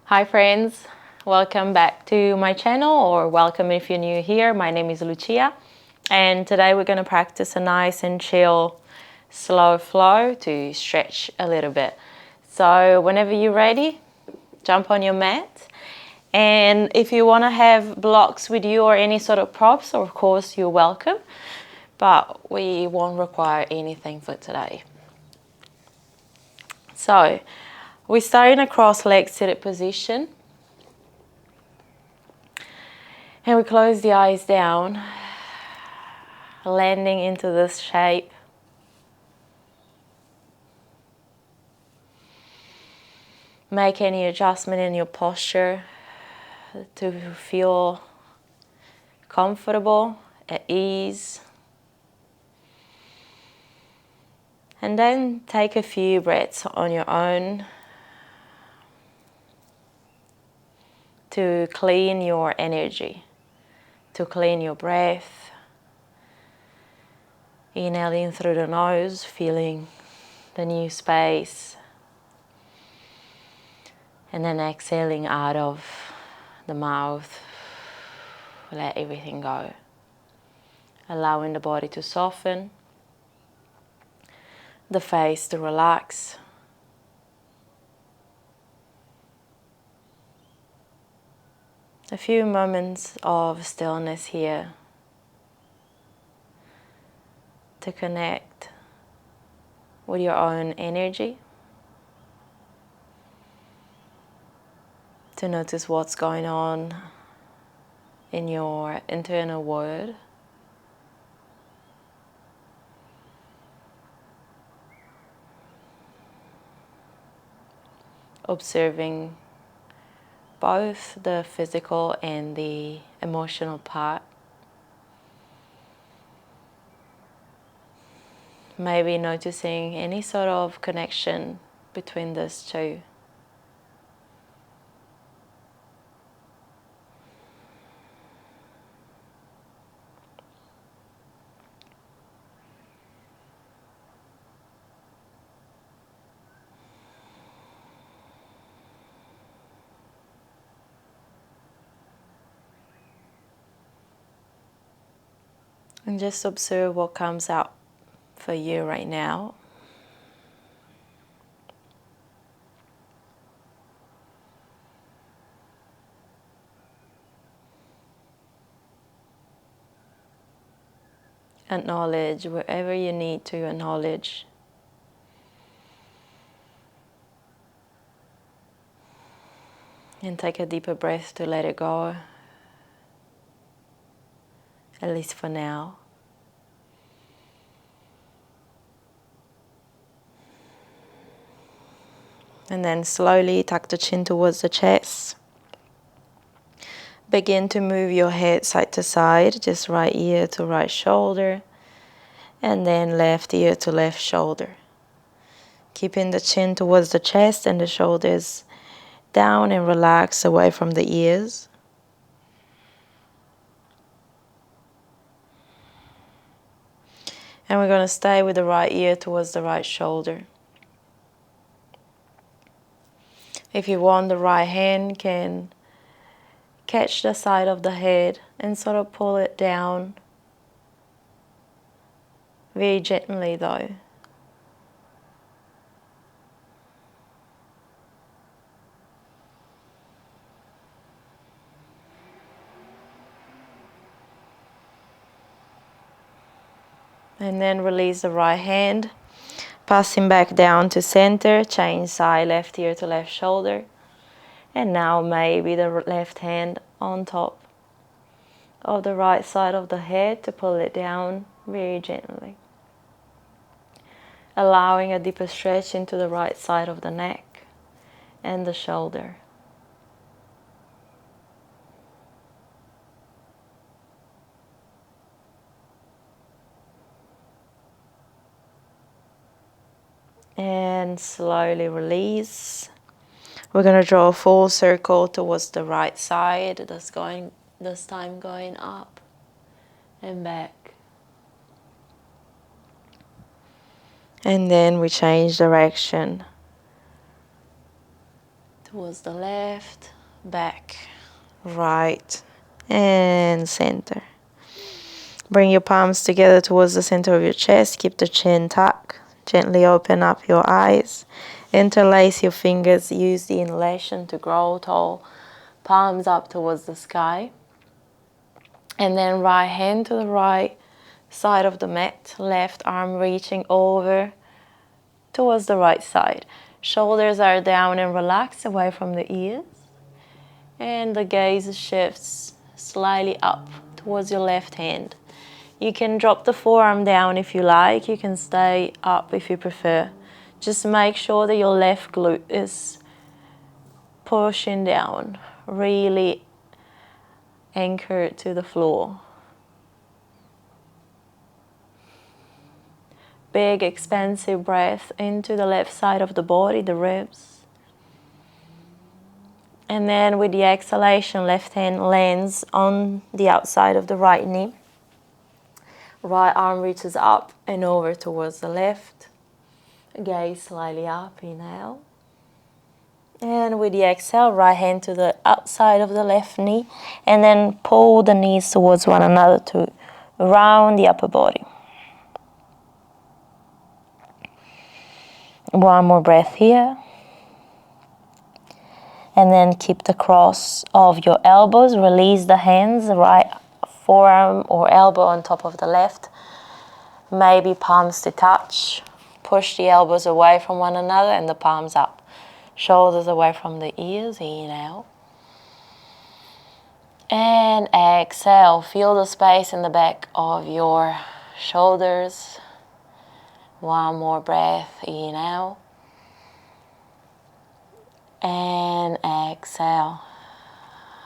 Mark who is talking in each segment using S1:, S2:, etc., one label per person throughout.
S1: Hi friends, welcome back to my channel, or welcome if you're new here. My name is Lucia and today we're going to practice a nice and chill slow flow to stretch a little bit. So whenever you're ready, jump on your mat, and if you want to have blocks with you or any sort of props, of course you're welcome, but we won't require anything for today. So we start in a cross-legged seated position. And we close the eyes down, landing into this shape. Make any adjustment in your posture to feel comfortable, at ease. And then take a few breaths on your own to clean your energy, to clean your breath. Inhaling through the nose, feeling the new space. And then exhaling out of the mouth. Let everything go. Allowing the body to soften, the face to relax. A few moments of stillness here to connect with your own energy, to notice what's going on in your internal world. Observing both the physical and the emotional part. Maybe noticing any sort of connection between these two. And just observe what comes out for you right now. Acknowledge wherever you need to acknowledge. And take a deeper breath to let it go, at least for now. And then slowly tuck the chin towards the chest. Begin to move your head side to side, just right ear to right shoulder, and then left ear to left shoulder. Keeping the chin towards the chest and the shoulders down and relax away from the ears. And we're going to stay with the right ear towards the right shoulder. If you want, the right hand can catch the side of the head and sort of pull it down. Very gently though. And then release the right hand, passing back down to center, change side, left ear to left shoulder. And now maybe the left hand on top of the right side of the head to pull it down very gently. Allowing a deeper stretch into the right side of the neck and the shoulder. And slowly release. We're going to draw a full circle towards the right side. This time going up and back. And then we change direction towards the left, back, right, and center. Bring your palms together towards the center of your chest. Keep the chin tucked. Gently open up your eyes. Interlace your fingers. Use the inhalation to grow tall. Palms up towards the sky. And then right hand to the right side of the mat. Left arm reaching over towards the right side. Shoulders are down and relaxed away from the ears. And the gaze shifts slightly up towards your left hand. You can drop the forearm down if you like. You can stay up if you prefer. Just make sure that your left glute is pushing down, really anchored to the floor. Big expansive breath into the left side of the body, the ribs. And then with the exhalation, left hand lands on the outside of the right knee. Right arm reaches up and over towards the left. Gaze slightly up, inhale. And with the exhale, right hand to the outside of the left knee. And then pull the knees towards one another to round the upper body. One more breath here. And then keep the cross of your elbows. Release the hands, right forearm or elbow on top of the left. Maybe palms to touch. Push the elbows away from one another and the palms up. Shoulders away from the ears. Inhale. And exhale. Feel the space in the back of your shoulders. One more breath. Inhale. And exhale.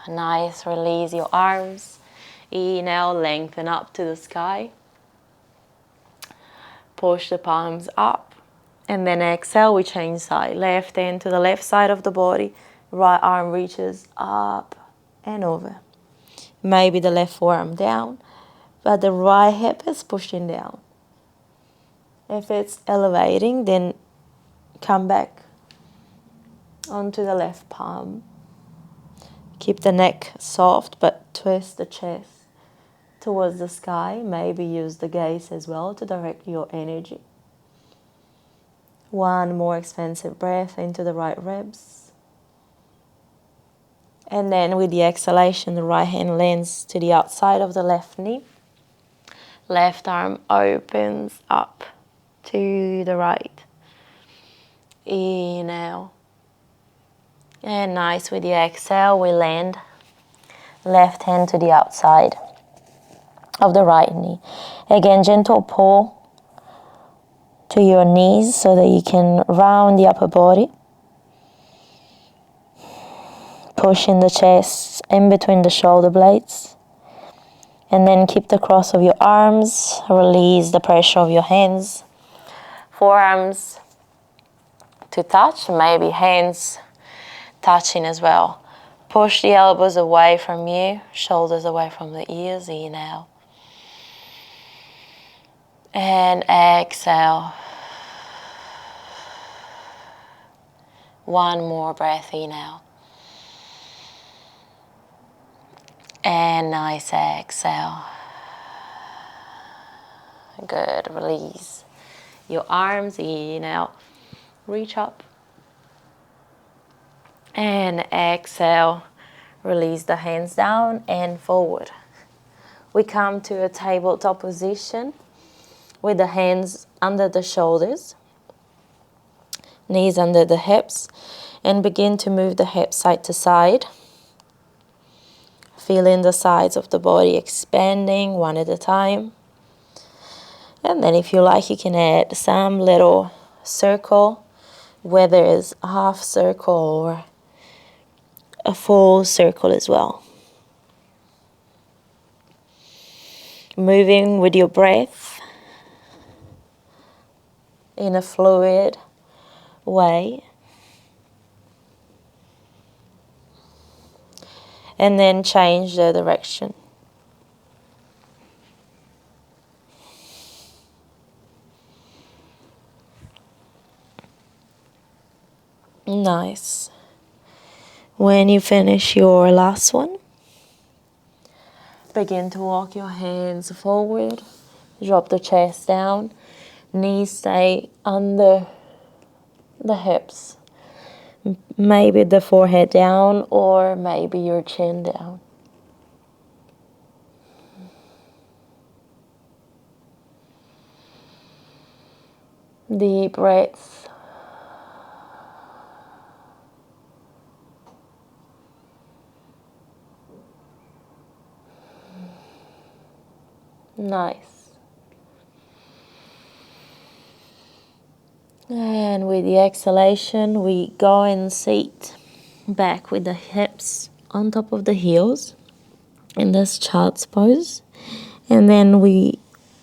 S1: Nice. Release your arms. Inhale. Lengthen up to the sky. Push the palms up. And then exhale. We change side. Left hand to the left side of the body. Right arm reaches up and over. Maybe the left forearm down, but the right hip is pushing down. If it's elevating, then come back onto the left palm. Keep the neck soft, but twist the chest towards the sky. Maybe use the gaze as well to direct your energy. One more expansive breath into the right ribs. And then with the exhalation, the right hand lands to the outside of the left knee. Left arm opens up to the right. Inhale. And nice, with the exhale, we land. Left hand to the outside of the right knee. Again, gentle pull to your knees so that you can round the upper body. Pushing the chest in between the shoulder blades. And then keep the cross of your arms. Release the pressure of your hands. Forearms to touch. Maybe hands touching as well. Push the elbows away from you. Shoulders away from the ears. Inhale. And exhale. One more breath. Inhale. And nice exhale. Good. Release your arms. Inhale. Reach up. And exhale. Release the hands down and forward. We come to a tabletop position with the hands under the shoulders, knees under the hips, and begin to move the hips side to side. Feeling the sides of the body expanding one at a time. And then if you like, you can add some little circle, whether it's a half circle or a full circle as well. Moving with your breath in a fluid way. And then change the direction. Nice. When you finish your last one, begin to walk your hands forward, drop the chest down, knees stay under the hips, maybe the forehead down or maybe your chin down. Deep breaths. Nice. And with the exhalation, we go and sit back with the hips on top of the heels in this child's pose. And then we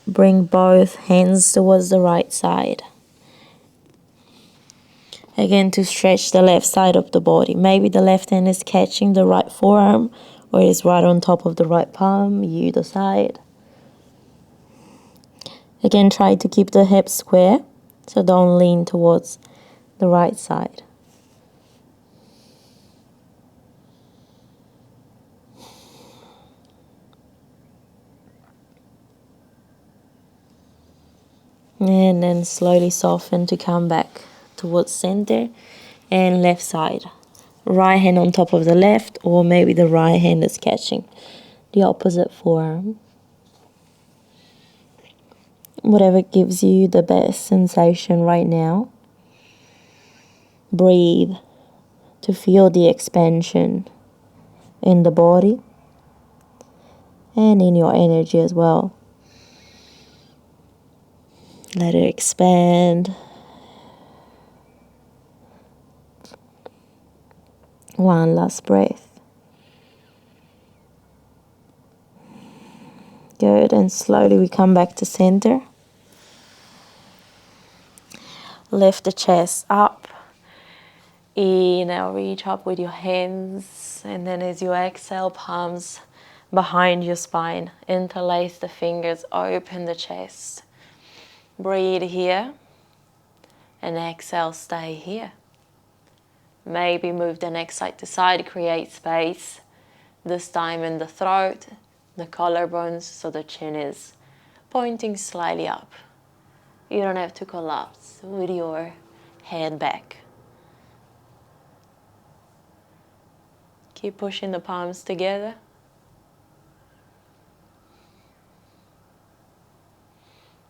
S1: bring both hands towards the right side. Again, to stretch the left side of the body. Maybe the left hand is catching the right forearm or is right on top of the right palm, you decide. Again, try to keep the hips square, so don't lean towards the right side. And then slowly soften to come back towards center and left side. Right hand on top of the left, or maybe the right hand is catching the opposite forearm. Whatever gives you the best sensation right now. Breathe to feel the expansion in the body and in your energy as well. Let it expand. One last breath. Good, and slowly we come back to center. Lift the chest up. Now reach up with your hands, and then as you exhale, palms behind your spine. Interlace the fingers, open the chest. Breathe here, and exhale, stay here. Maybe move the neck side to side, create space. This time in the throat, the collarbones, so the chin is pointing slightly up. You don't have to collapse with your head back. Keep pushing the palms together.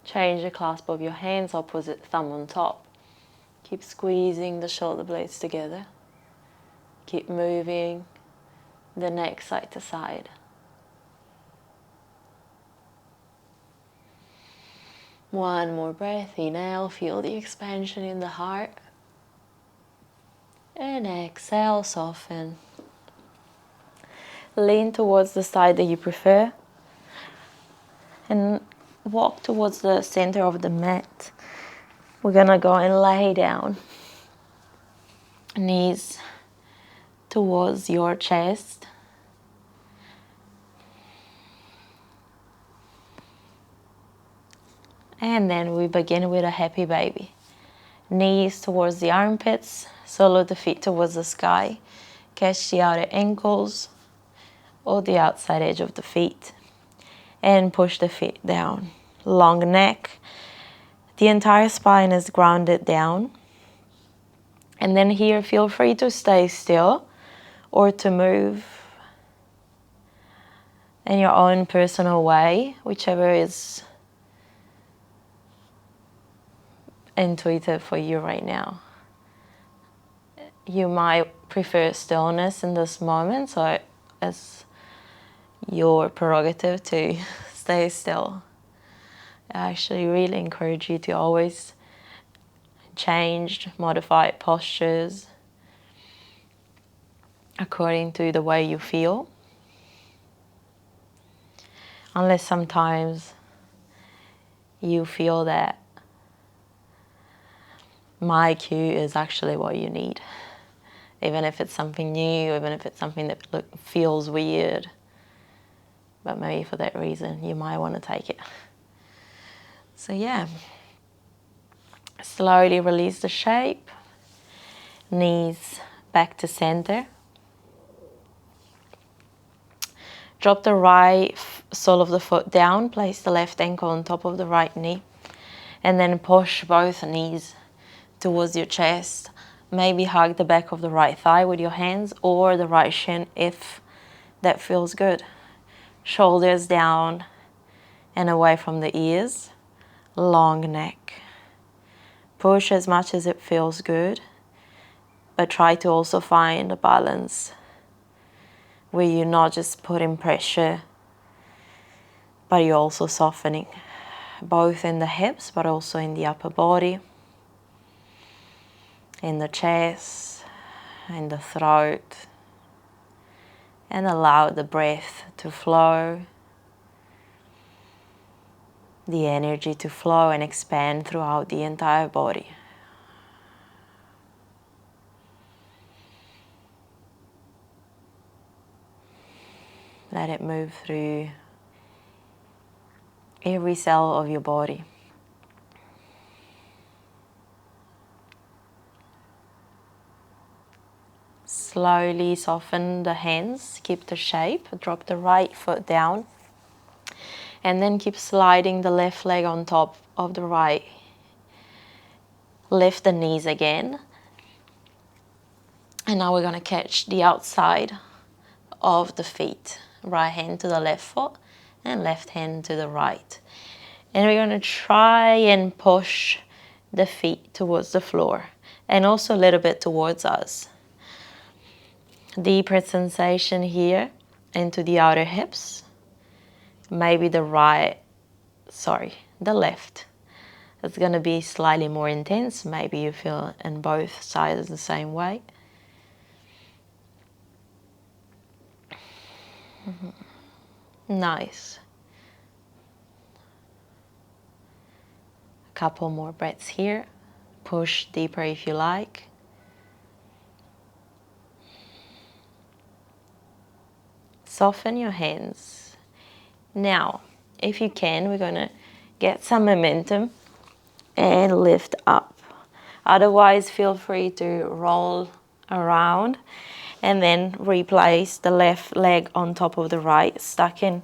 S1: Change the clasp of your hands, opposite thumb on top. Keep squeezing the shoulder blades together. Keep moving the neck side to side. One more breath, inhale, feel the expansion in the heart. And exhale, soften. Lean towards the side that you prefer. And walk towards the center of the mat. We're gonna go and lay down. Knees towards your chest. And then we begin with a happy baby. Knees towards the armpits, solo the feet towards the sky. Catch the outer ankles or the outside edge of the feet. And push the feet down. Long neck. The entire spine is grounded down. And then here, feel free to stay still or to move in your own personal way, whichever is intuitive for you right now. You might prefer stillness in this moment, so it's your prerogative to stay still. I actually really encourage you to always change, modify postures according to the way you feel. Unless sometimes you feel that my cue is actually what you need. Even if it's something new, even if it's something that feels weird. But maybe for that reason, you might want to take it. So yeah, slowly release the shape. Knees back to center. Drop the right sole of the foot down, place the left ankle on top of the right knee, and then push both knees towards your chest. Maybe hug the back of the right thigh with your hands or the right shin if that feels good. Shoulders down and away from the ears. Long neck. Push as much as it feels good, but try to also find a balance where you're not just putting pressure, but you're also softening, both in the hips, but also in the upper body, in the chest, in the throat, and allow the breath to flow, the energy to flow and expand throughout the entire body. Let it move through every cell of your body. Slowly soften the hands, keep the shape, drop the right foot down, and then keep sliding the left leg on top of the right. Lift the knees again. And now we're going to catch the outside of the feet. Right hand to the left foot and left hand to the right. And we're going to try and push the feet towards the floor and also a little bit towards us. Deeper sensation here into the outer hips. Maybe the left. It's going to be slightly more intense. Maybe you feel in both sides the same way. Nice. A couple more breaths here. Push deeper if you like. Soften your hands. Now, if you can, we're going to get some momentum and lift up. Otherwise, feel free to roll around and then replace the left leg on top of the right, stuck in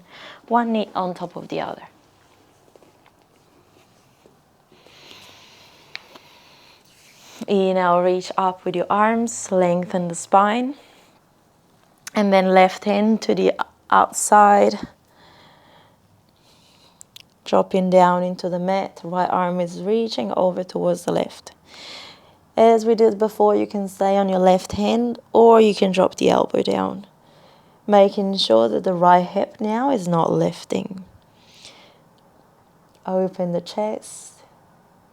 S1: one knee on top of the other. Now reach up with your arms, lengthen the spine, and then left hand to the outside, dropping down into the mat. Right arm is reaching over towards the left. As we did before, you can stay on your left hand or you can drop the elbow down, making sure that the right hip now is not lifting. Open the chest.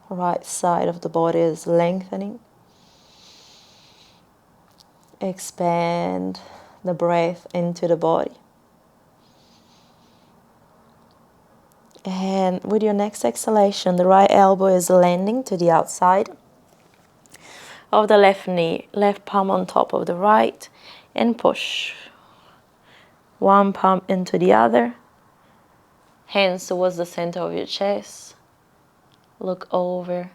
S1: Right side of the body is lengthening. Expand the breath into the body. And with your next exhalation, the right elbow is landing to the outside of the left knee, left palm on top of the right, and push. One palm into the other. Hands towards the center of your chest. Look over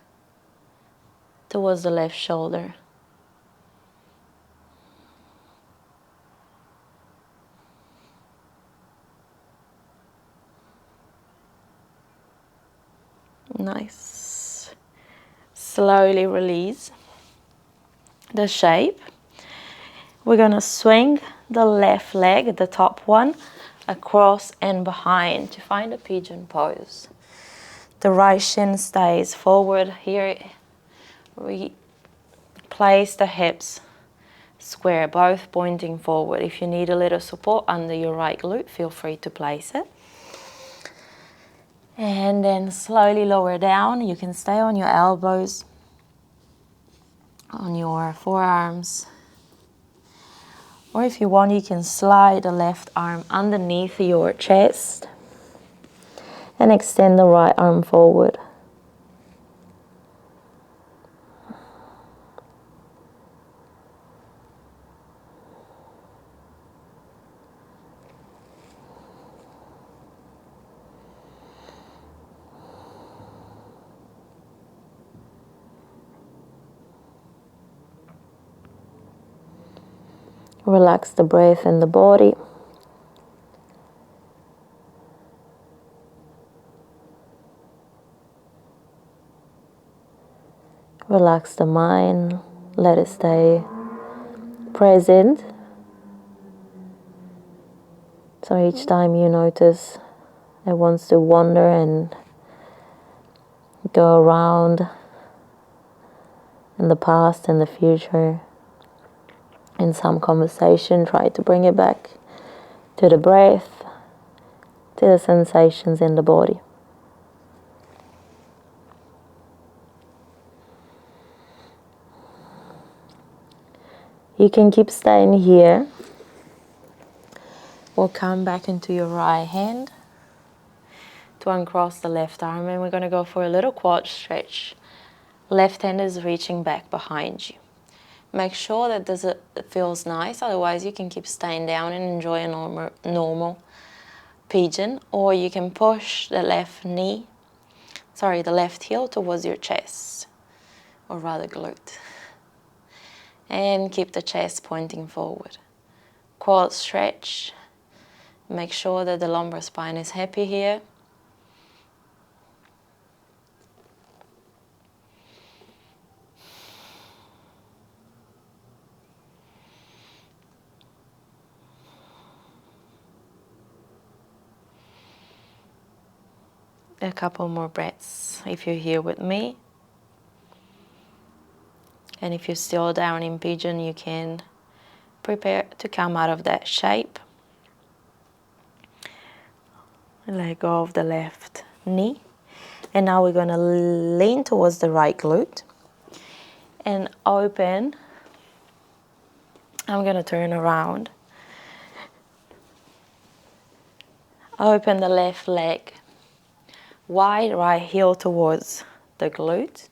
S1: towards the left shoulder. Nice. Slowly release the shape. We're going to swing the left leg, the top one, across and behind to find a pigeon pose. The right shin stays forward. Here we place the hips square, both pointing forward. If you need a little support under your right glute, feel free to place it. And then slowly lower down. You can stay on your elbows, on your forearms. Or if you want, you can slide the left arm underneath your chest and extend the right arm forward. Relax the breath in the body. Relax the mind, let it stay present. So each time you notice it wants to wander and go around in the past and the future, in some conversation, try to bring it back to the breath, to the sensations in the body. You can keep staying here or come back into your right hand to uncross the left arm, and we're going to go for a little quad stretch. Left hand is reaching back behind you. Make sure that it feels nice, otherwise you can keep staying down and enjoy a normal pigeon, or you can push the left heel towards your chest, or rather glute. And keep the chest pointing forward. Quad stretch. Make sure that the lumbar spine is happy here. A couple more breaths if you're here with me. And if you're still down in pigeon, you can prepare to come out of that shape. Let go of the left knee. And now we're going to lean towards the right glute and open. I'm going to turn around. Open the left leg wide, right heel towards the glute.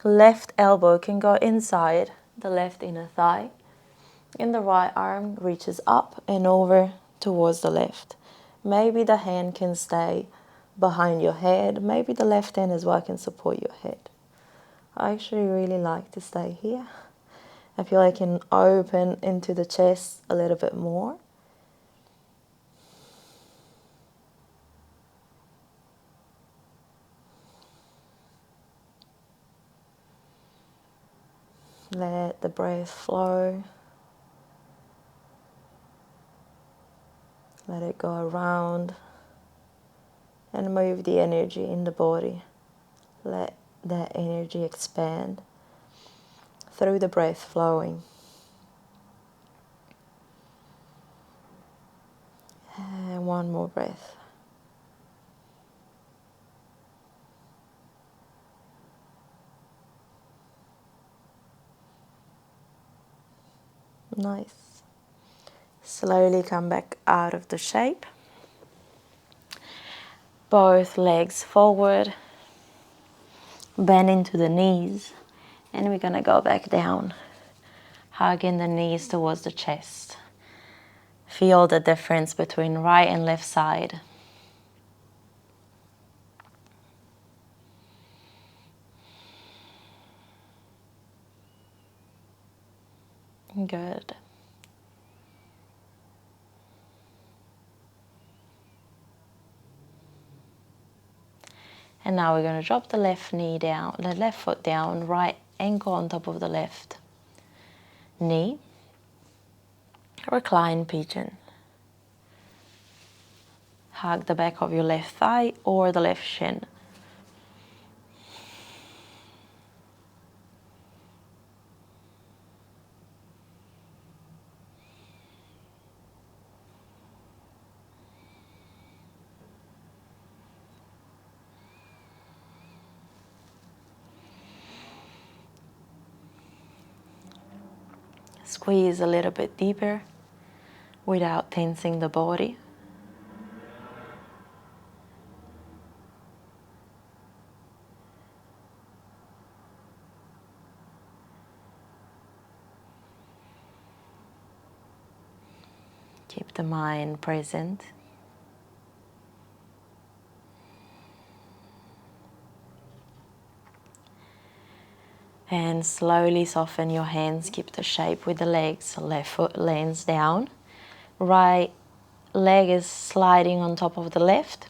S1: Left elbow can go inside the left inner thigh. And the right arm reaches up and over towards the left. Maybe the hand can stay behind your head. Maybe the left hand as well can support your head. I actually really like to stay here. I feel I can open into the chest a little bit more. Let the breath flow. Let it go around and move the energy in the body. Let that energy expand through the breath flowing. And one more breath. Nice. Slowly come back out of the shape. Both legs forward. Bend into the knees. And we're going to go back down. Hugging the knees towards the chest. Feel the difference between right and left side. Good. And now we're going to drop the left knee down, the left foot down, right ankle on top of the left knee. Reclined pigeon. Hug the back of your left thigh or the left shin. Squeeze a little bit deeper without tensing the body. Keep the mind present. And slowly soften your hands, keep the shape with the legs. Left foot lands down. Right leg is sliding on top of the left.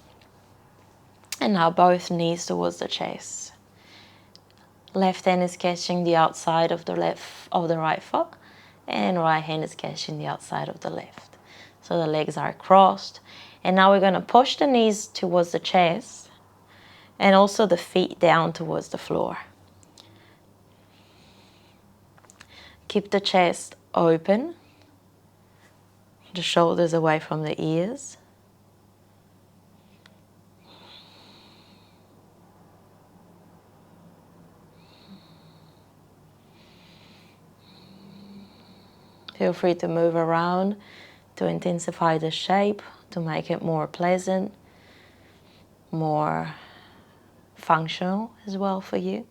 S1: And now both knees towards the chest. Left hand is catching the outside of the right foot, and right hand is catching the outside of the left. So the legs are crossed. And now we're going to push the knees towards the chest and also the feet down towards the floor. Keep the chest open, the shoulders away from the ears. Feel free to move around to intensify the shape, to make it more pleasant, more functional as well for you.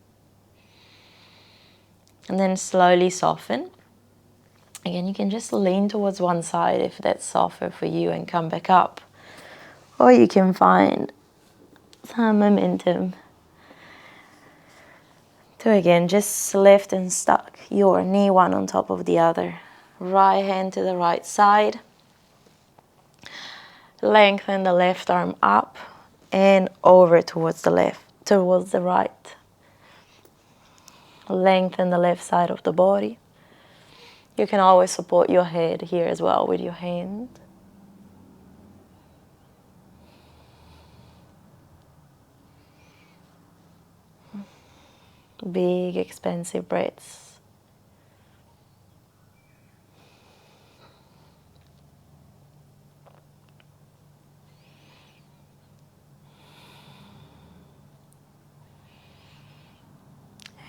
S1: And then slowly soften. Again, you can just lean towards one side if that's softer for you and come back up. Or you can find some momentum to again just lift and stack your knee one on top of the other. Right hand to the right side. Lengthen the left arm up and over towards the left, towards the right. Lengthen the left side of the body. You can always support your head here as well with your hand. Big, expansive breaths.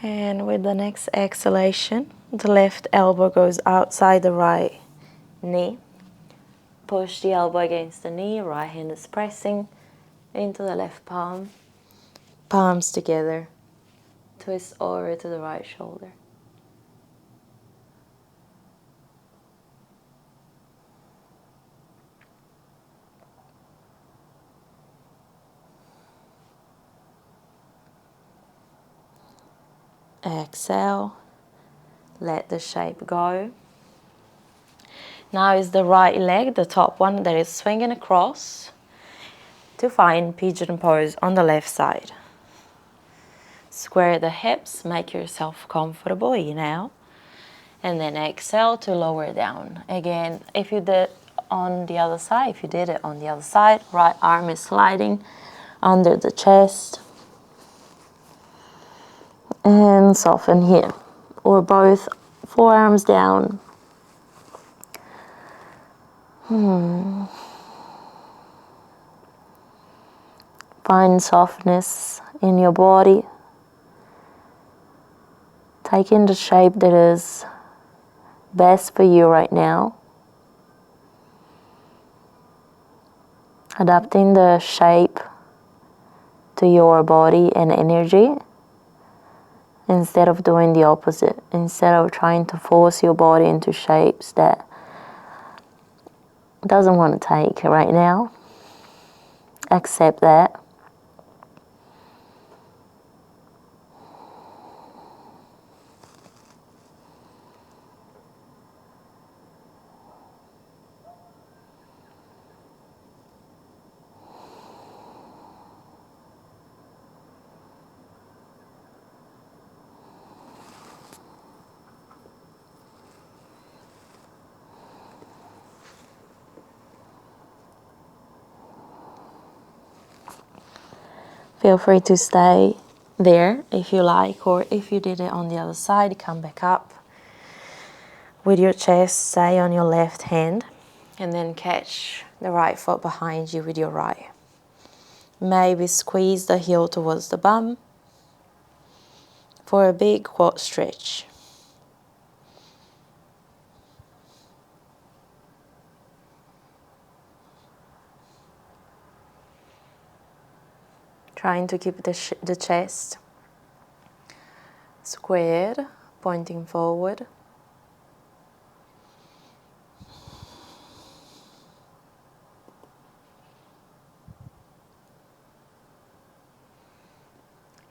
S1: And with the next exhalation, the left elbow goes outside the right knee. Push the elbow against the knee, right hand is pressing into the left palm. Palms together. Twist over to the right shoulder. Exhale. Let the shape go. Now is the right leg, the top one, that is swinging across to find pigeon pose on the left side. Square the hips, make yourself comfortable, inhale. And then exhale to lower down. Again, if you did on the other side, if you did it on the other side, right arm is sliding under the chest. And soften here. Or both forearms down. Find softness in your body. Take in the shape that is best for you right now. Adapting the shape to your body and energy instead of doing the opposite. Instead of trying to force your body into shapes that it doesn't want to take right now. Accept that. Feel free to stay there if you like, or if you did it on the other side, come back up with your chest, stay on your left hand, and then catch the right foot behind you with your right. Maybe squeeze the heel towards the bum for a big quad stretch. Trying to keep the chest squared, pointing forward.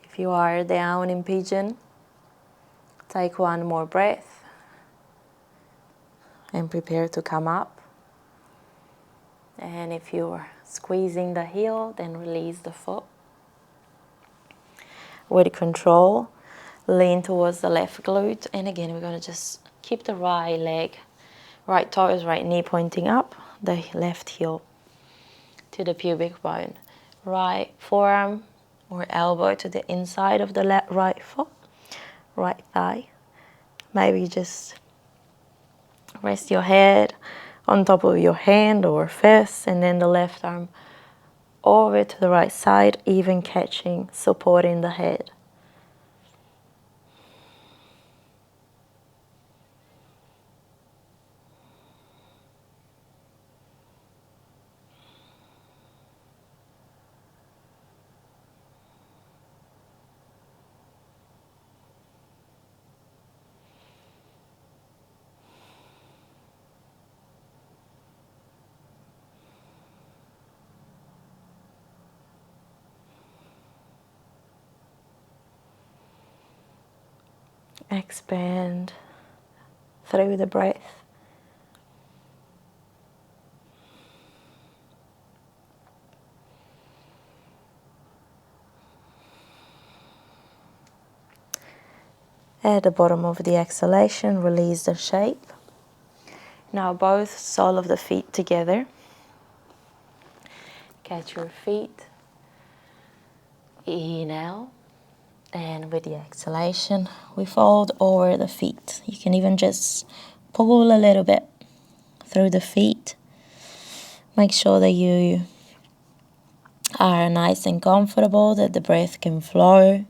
S1: If you are down in pigeon, take one more breath and prepare to come up. And if you're squeezing the heel, then release the foot. With control, lean towards the left glute. And again, we're going to just keep the right leg, right toes, right knee pointing up, the left heel to the pubic bone. Right forearm or elbow to the inside of the right foot, right thigh. Maybe just rest your head on top of your hand or fist, and then the left arm over to the right side, even catching, supporting the head. Expand through the breath. At the bottom of the exhalation, release the shape. Now both sole of the feet together. Catch your feet. Inhale. And with the exhalation, we fold over the feet. You can even just pull a little bit through the feet. Make sure that you are nice and comfortable, that the breath can flow.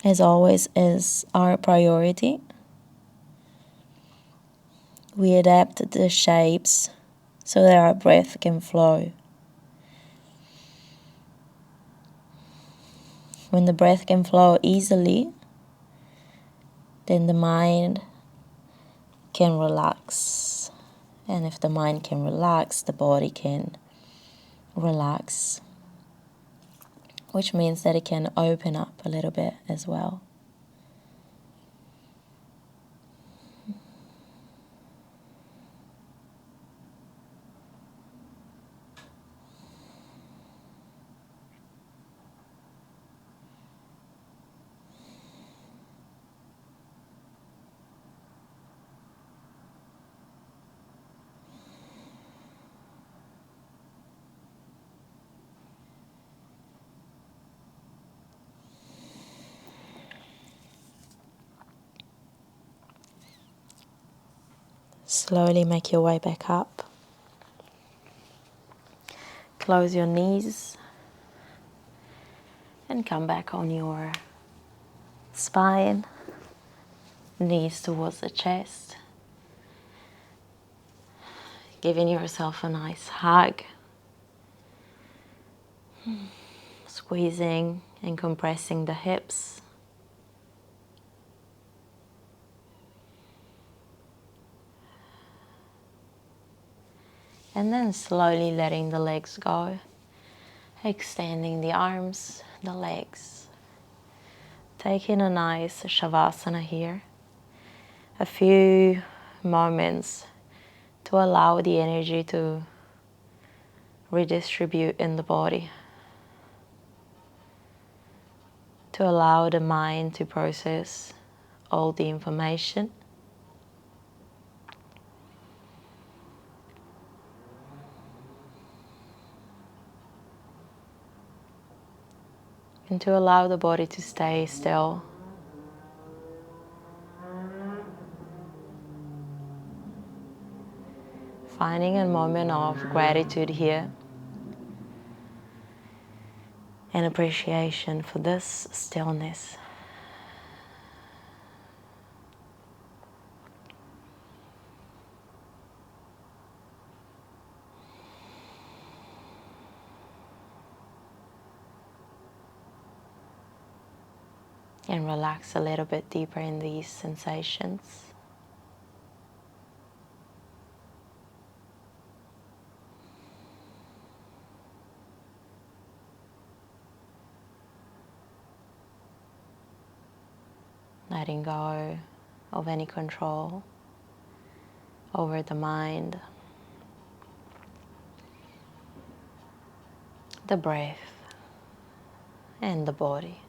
S1: As always, is our priority. We adapt the shapes so that our breath can flow. When the breath can flow easily, then the mind can relax. And if the mind can relax, the body can relax, which means that it can open up a little bit as well. Slowly make your way back up. Close your knees and come back on your spine, knees towards the chest. Giving yourself a nice hug. Squeezing and compressing the hips. And then slowly letting the legs go. Extending the arms, the legs. Taking a nice shavasana here. A few moments to allow the energy to redistribute in the body. To allow the mind to process all the information. And to allow the body to stay still. Finding a moment of gratitude here. And appreciation for this stillness. And relax a little bit deeper in these sensations. Letting go of any control over the mind, the breath, and the body.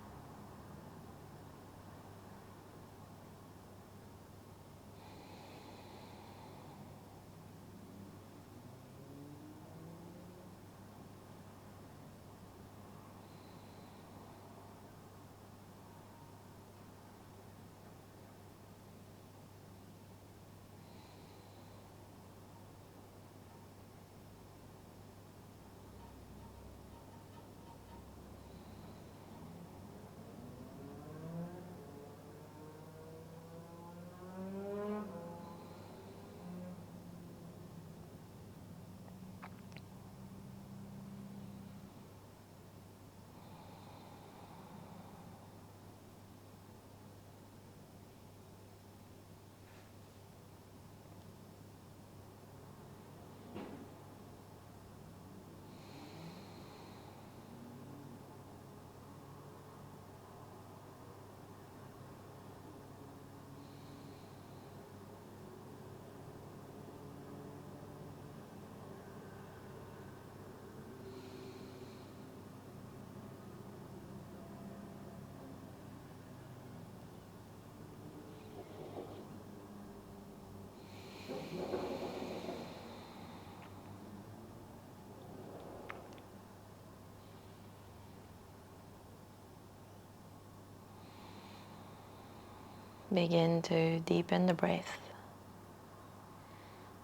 S1: begin to deepen the breath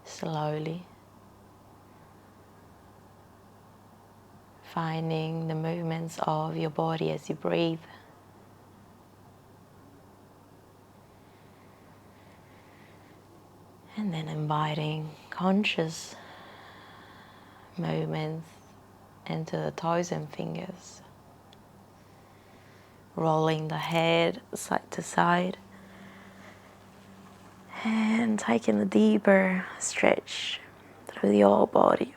S1: slowly, finding the movements of your body as you breathe. And then inviting conscious movements into the toes and fingers, rolling the head side to side and taking a deeper stretch through the whole body.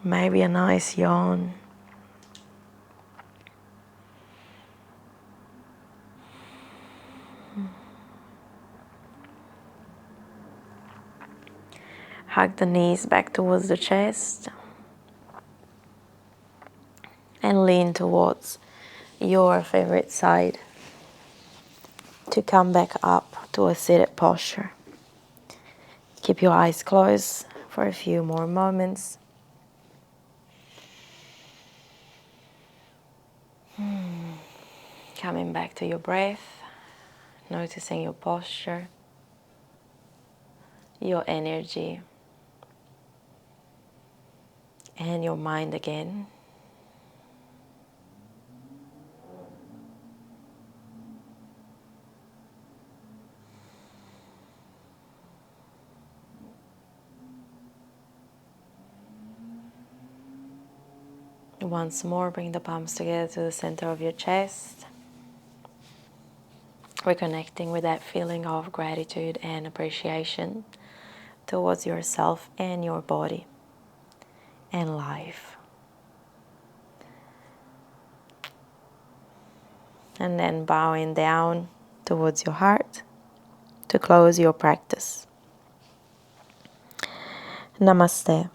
S1: Maybe a nice yawn. Hug the knees back towards the chest and lean towards your favorite side to come back up to a seated posture. Keep your eyes closed for a few more moments. Coming back to your breath, noticing your posture, your energy, and your mind again. Once more, bring the palms together to the center of your chest. Reconnecting with that feeling of gratitude and appreciation towards yourself and your body and life. And then bowing down towards your heart to close your practice. Namaste.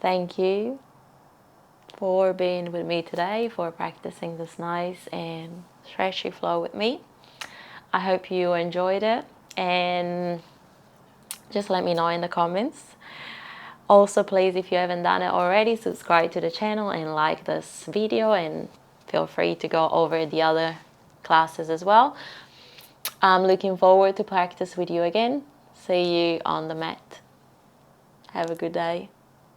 S1: Thank you for being with me today, for practicing this nice and stretchy flow with me. I hope you enjoyed it, and just let me know in the comments. Also, please, if you haven't done it already, subscribe to the channel and like this video, and feel free to go over the other classes as well. I'm looking forward to practice with you again. See you on the mat. Have a good day.